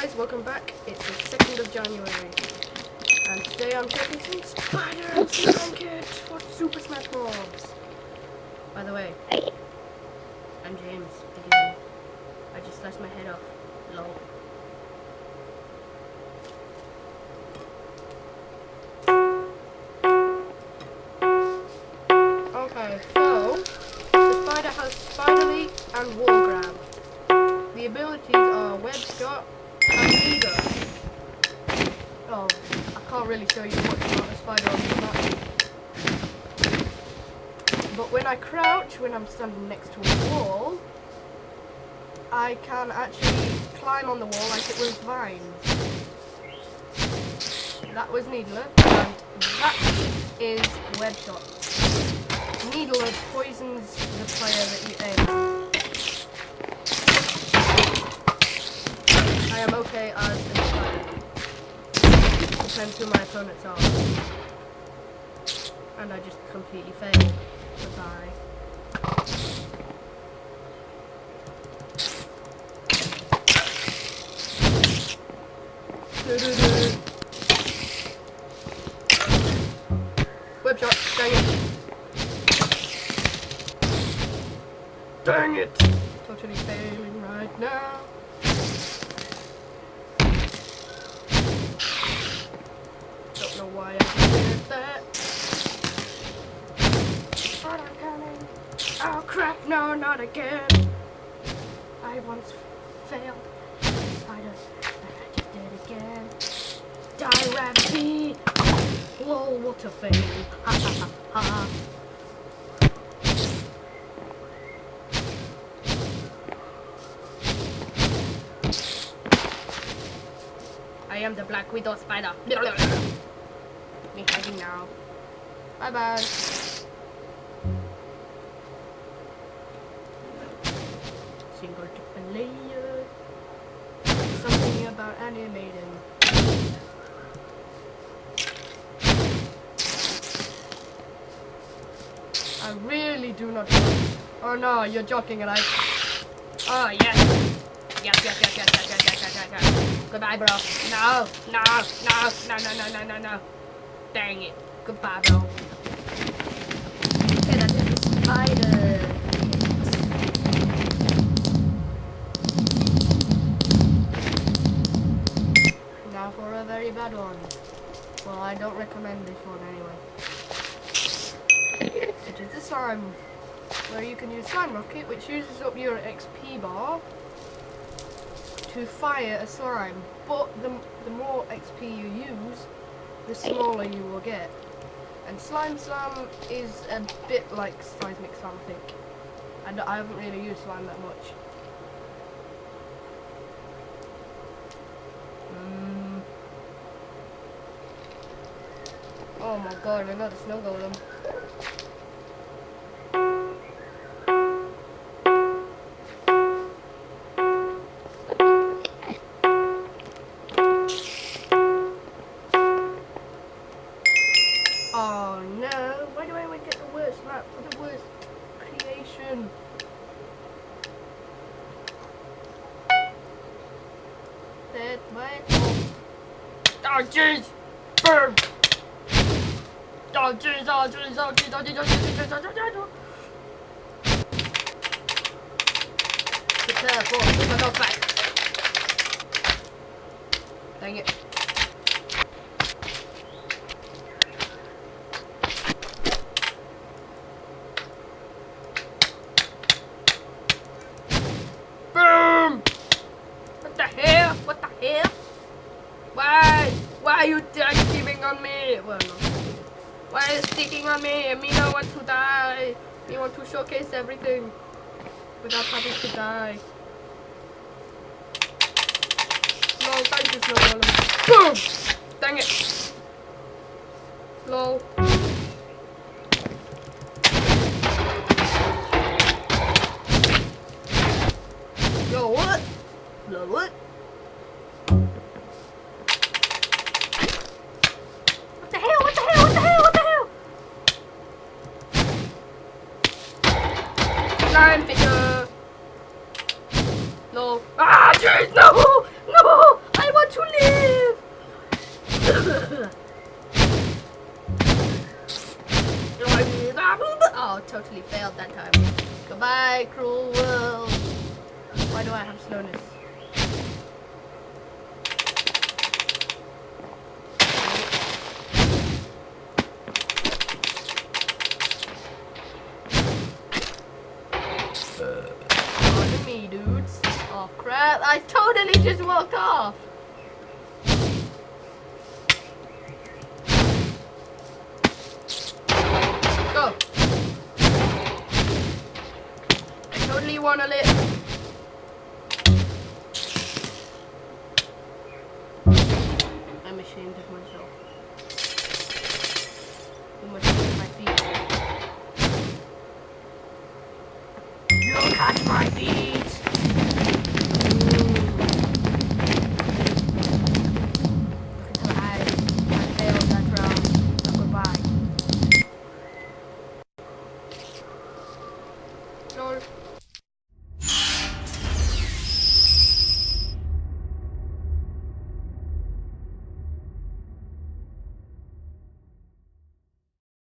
guys, welcome back. It's the 2nd of January. And today I'm taking some Spider and Slime Kit for Super Smash Bros. By the way, I'm James again. I just sliced my head off. Lol. Okay, so the spider has Spider Leap and Wall Grab. The abilities are Web Shot and Leader. Oh, I can't really show you much about the spider on the map. But when I crouch, when I'm standing next to a wall, I can actually climb on the wall like it was vines. That was Needler, and that is Web Shot. Needler poisons the player that you aim at. I am okay as a spider. Depends who my opponents are. And I just completely failed. Goodbye. Web shot, dang it. Dang it! Totally failing right now. Don't know why I did that. But I'm coming. Oh crap, no, not again. I once failed. Spider, and I just did it again. Die, Rabbit! Whoa, what a fail. Ha ha ha ha. I am the Black Widow Spider. Me hiding now. Bye bye. Single player. Something about animating. I really do not know. Oh no, you're joking, right? Oh yes. Yes. Goodbye, bro. No. Dang it. Goodbye, bro. Okay, that is the spider. Now for a very bad one. Well, I don't recommend this one anyway. It is the slime, where you can use Slime Rocket, which uses up your XP bar to fire a slime, but the more XP you use, the smaller you will get. And Slime Slam is a bit like Seismic Slam, I think. And I haven't really used slime that much. Oh my god, another snow golem. Oh no, why do I always get the worst map for the worst creation? That way. Oh jeez! Burn! Oh jeez. Prepare for super knockback. Dang it. What the hell? Why are you giving on me? Well, no. Why are you sticking on me? Me don't want to die. Me want to showcase everything without having to die. No, thank you, Snow Golem. Boom! Dang it. Lol. Yo, what? Lol, what? What the hell? Slime figure. No. Ah, jeez, no! I me, dudes. Oh crap, I totally just walked off. Go. I totally wanna live. I'm ashamed of myself. Too much on my feet. Look at my feet.